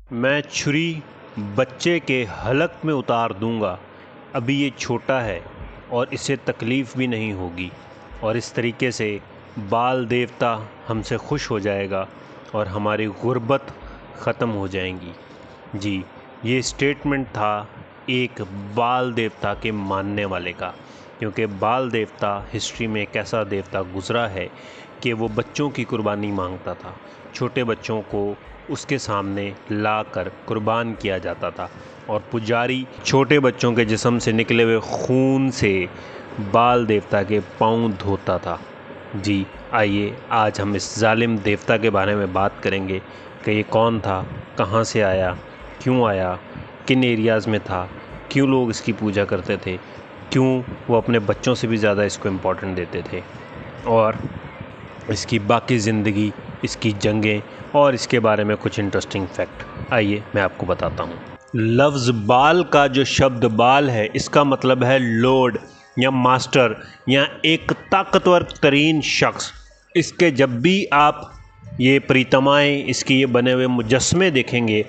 मैं छुरी बच्चे के हलक में उतार दूंगा। अभी ये छोटा है और इसे तकलीफ़ भी नहीं होगी और इस तरीके से बाल देवता हमसे खुश हो जाएगा और हमारी गुर्बत ख़त्म हो जाएंगी। जी, ये स्टेटमेंट था एक बाल देवता के मानने वाले का, क्योंकि बाल देवता हिस्ट्री में एक ऐसा देवता गुज़रा है कि वो बच्चों की कुर्बानी मांगता था। छोटे बच्चों को उसके सामने लाकर कुर्बान किया जाता था और पुजारी छोटे बच्चों के जिस्म से निकले हुए खून से बाल देवता के पाँव धोता था। जी, आइए आज हम इस जालिम देवता के बारे में बात करेंगे कि ये कौन था, कहाँ से आया, क्यों आया, किन एरियाज़ में था, क्यों लोग इसकी पूजा करते थे, क्यों वो अपने बच्चों से भी ज़्यादा इसको इम्पोर्टेंट देते थे, और इसकी बाकी ज़िंदगी, इसकी जंगें और इसके बारे में कुछ इंटरेस्टिंग फैक्ट आइए मैं आपको बताता हूँ। लफ्ज़ बाल का जो शब्द बाल है, इसका मतलब है लॉर्ड या मास्टर या एक ताकतवर तरीन शख्स। इसके जब भी आप ये प्रतिमाएँ, इसके ये बने हुए मुजस्मे देखेंगे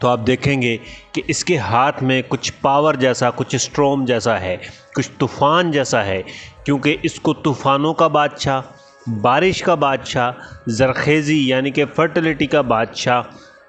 तो आप देखेंगे कि इसके हाथ में कुछ पावर जैसा, कुछ स्ट्रॉम जैसा है, कुछ तूफ़ान जैसा है, क्योंकि इसको तूफ़ानों का बादशाह, बारिश का बादशाह, ज़रखेज़ी यानी कि फर्टिलिटी का बादशाह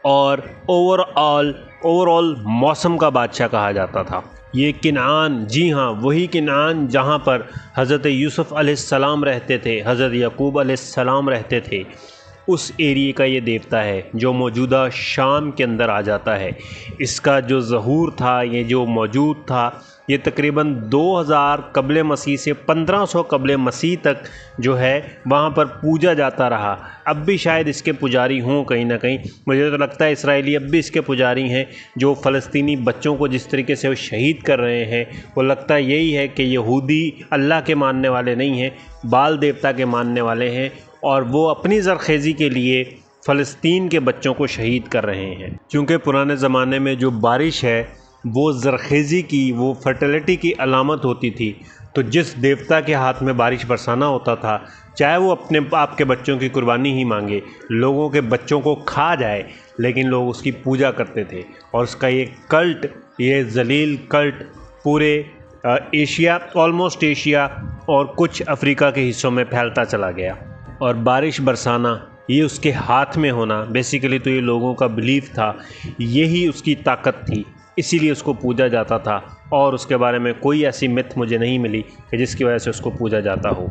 और ओवरऑल मौसम का बादशाह कहा जाता था। ये किनान, जी हाँ, वही किनान जहाँ पर हज़रत यूसुफ़ अलैहिस्सलाम रहते थे, हज़रत याकूब अलैहिस्सलाम रहते थे, उस एरिए का ये देवता है जो मौजूदा शाम के अंदर आ जाता है। इसका जो ज़हूर था, ये जो मौजूद था, ये तकरीबन 2000 कबले मसीह से 1500 कबले मसीह तक जो है वहाँ पर पूजा जाता रहा। अब भी शायद इसके पुजारी हों कहीं ना कहीं। मुझे तो लगता है इसराइली अब भी इसके पुजारी हैं, जो फ़लस्तीनी बच्चों को जिस तरीके से वो शहीद कर रहे हैं, वो लगता है यही है कि यहूदी अल्लाह के मानने वाले नहीं हैं, बाल देवता के मानने वाले हैं, और वो अपनी ज़रखेज़ी के लिए फ़लस्तीन के बच्चों को शहीद कर रहे हैं। क्योंकि पुराने ज़माने में जो बारिश है वो ज़रखेज़ी की, वो फर्टिलिटी की अलामत होती थी। तो जिस देवता के हाथ में बारिश बरसाना होता था, चाहे वो अपने आपके बच्चों की कुर्बानी ही मांगे, लोगों के बच्चों को खा जाए, लेकिन लोग उसकी पूजा करते थे। और उसका ये कल्ट, ये जलील कल्ट पूरे एशिया, ऑलमोस्ट एशिया और कुछ अफ्रीका के हिस्सों में फैलता चला गया। और बारिश बरसाना, ये उसके हाथ में होना, बेसिकली तो ये लोगों का बिलीफ था, यही उसकी ताकत थी, इसीलिए उसको पूजा जाता था। और उसके बारे में कोई ऐसी मिथ मुझे नहीं मिली कि जिसकी वजह से उसको पूजा जाता हो।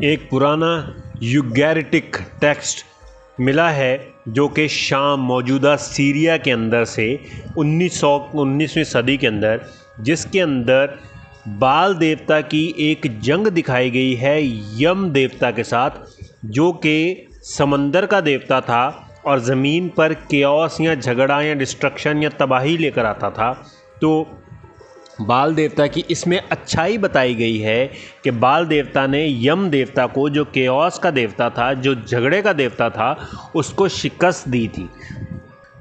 एक पुराना यूगैरिटिक टेक्स्ट मिला है जो कि शाम, मौजूदा सीरिया के अंदर से 19वीं सदी के अंदर, जिसके अंदर बाल देवता की एक जंग दिखाई गई है यम देवता के साथ, जो कि समंदर का देवता था और ज़मीन पर केओस या झगड़ा या डिस्ट्रक्शन या तबाही लेकर आता था। तो बाल देवता की इसमें अच्छाई बताई गई है कि बाल देवता ने यम देवता को, जो केओस का देवता था, जो झगड़े का देवता था, उसको शिकस्त दी थी।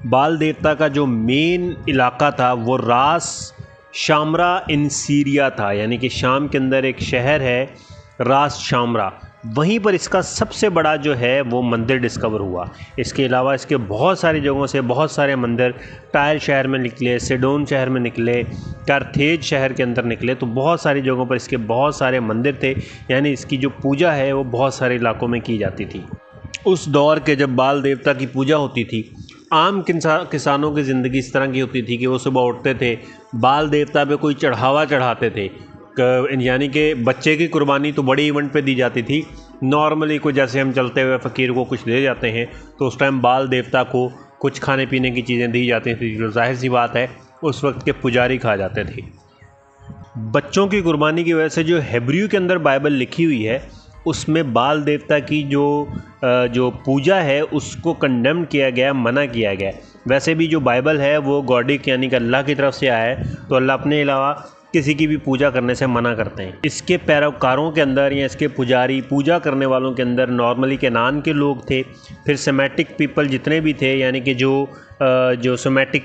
बाल देवता का जो मेन इलाका था वो रास शामरा इन सीरिया था, यानी कि शाम के अंदर एक शहर है रास शामरा, वहीं पर इसका सबसे बड़ा जो है वो मंदिर डिस्कवर हुआ। इसके अलावा इसके बहुत सारी जगहों से बहुत सारे मंदिर टायर शहर में निकले, सिडोन शहर में निकले, कारथेज शहर के अंदर निकले। तो बहुत सारी जगहों पर इसके बहुत सारे मंदिर थे, यानी इसकी जो पूजा है वो बहुत सारे इलाकों में की जाती थी। उस दौर के जब बाल देवता की पूजा होती थी, आम किसानों की ज़िंदगी इस तरह की होती थी कि वो सुबह उठते थे, बाल देवता पे कोई चढ़ावा चढ़ाते थे, यानी कि बच्चे की कुर्बानी तो बड़े इवेंट पे दी जाती थी। नॉर्मली कोई, जैसे हम चलते हुए फ़कीर को कुछ दे जाते हैं, तो उस टाइम बाल देवता को कुछ खाने पीने की चीज़ें दी जाती थी, जो जाहिर सी बात है उस वक्त के पुजारी खा जाते थे। बच्चों की कुर्बानी की वजह से जो हिब्रू के अंदर बाइबल लिखी हुई है, उसमें बाल देवता की जो पूजा है उसको कंडेम किया गया, मना किया गया। वैसे भी जो बाइबल है वो गॉडिक यानी कि अल्लाह की तरफ से आया है, तो अल्लाह अपने अलावा किसी की भी पूजा करने से मना करते हैं। इसके पैरोकारों के अंदर या इसके पुजारी, पूजा करने वालों के अंदर नॉर्मली केनान के लोग थे, फिर सेमेटिक पीपल जितने भी थे, यानी कि जो सेमेटिक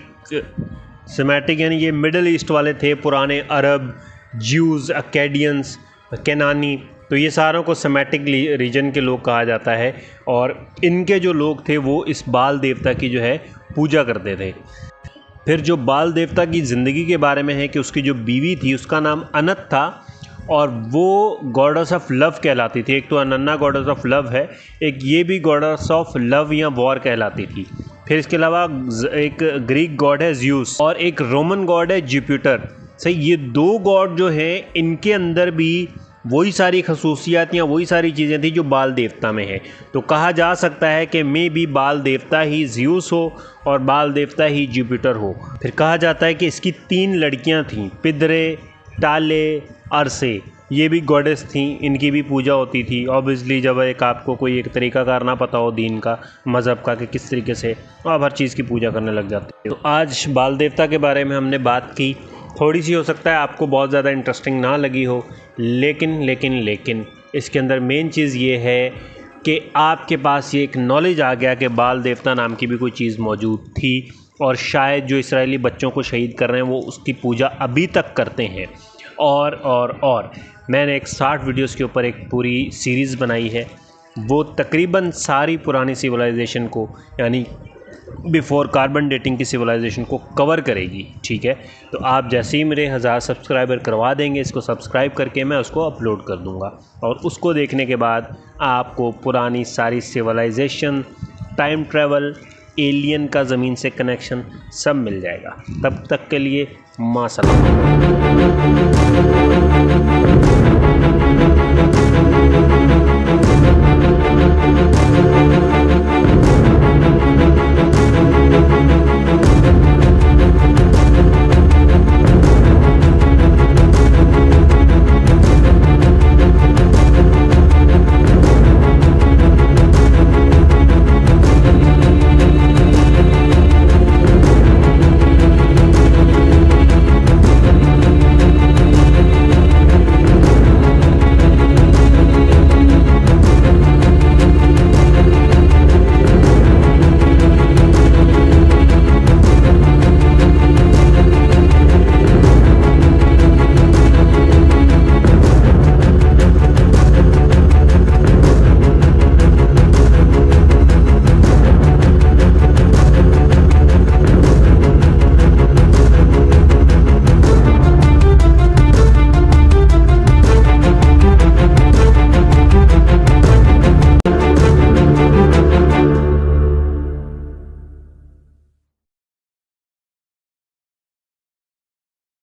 यानी ये मिडल ईस्ट वाले थे, पुराने अरब, ज्यूज़, अकेडियंस, केनानी, तो ये सारों को सेमेटिक रीजन के लोग कहा जाता है। और इनके जो लोग थे वो इस बाल देवता की जो है पूजा करते थे। फिर जो बाल देवता की ज़िंदगी के बारे में है कि उसकी जो बीवी थी उसका नाम अनत था और वो गॉडेस ऑफ लव कहलाती थी। एक तो अनन्ना गॉडेस ऑफ लव है, एक ये भी गॉडेस ऑफ लव या वॉर कहलाती थी। फिर इसके अलावा एक ग्रीक गॉड है ज़्यूस और एक रोमन गॉड है जुपिटर। सही, ये दो गॉड जो हैं इनके अंदर भी वही सारी खसूसियात या वही सारी चीज़ें थी जो बाल देवता में है। तो कहा जा सकता है कि मे भी बाल देवता ही ज़्यूस हो और बाल देवता ही जुपिटर हो। फिर कहा जाता है कि इसकी 3 लड़कियां थीं, पिदरे, टाले, अरसे। ये भी गॉडेस थी, इनकी भी पूजा होती थी। ऑब्वियसली जब एक आपको कोई एक तरीक़ाकार ना पता हो दीन का, मज़हब का, कि किस तरीके से आप हर चीज़ की पूजा करने लग जाते हो। तो आज बाल देवता के बारे में हमने बात की। थोड़ी सी हो सकता है आपको बहुत ज़्यादा इंटरेस्टिंग ना लगी हो, लेकिन इसके अंदर मेन चीज़ ये है कि आपके पास ये एक नॉलेज आ गया कि बाल देवता नाम की भी कोई चीज़ मौजूद थी और शायद जो इसराइली बच्चों को शहीद कर रहे हैं वो उसकी पूजा अभी तक करते हैं। और मैंने एक 60 वीडियोस के ऊपर एक पूरी सीरीज़ बनाई है, वो तकरीबन सारी पुरानी सिविलाइजेशन को, यानी बिफ़ोर कार्बन डेटिंग की सिविलाइजेशन को कवर करेगी। ठीक है, तो आप जैसे ही मेरे 1000 सब्सक्राइबर करवा देंगे, इसको सब्सक्राइब करके मैं उसको अपलोड कर दूंगा और उसको देखने के बाद आपको पुरानी सारी सिविलाइजेशन, टाइम ट्रैवल, एलियन का ज़मीन से कनेक्शन सब मिल जाएगा। तब तक के लिए माशाल्लाह।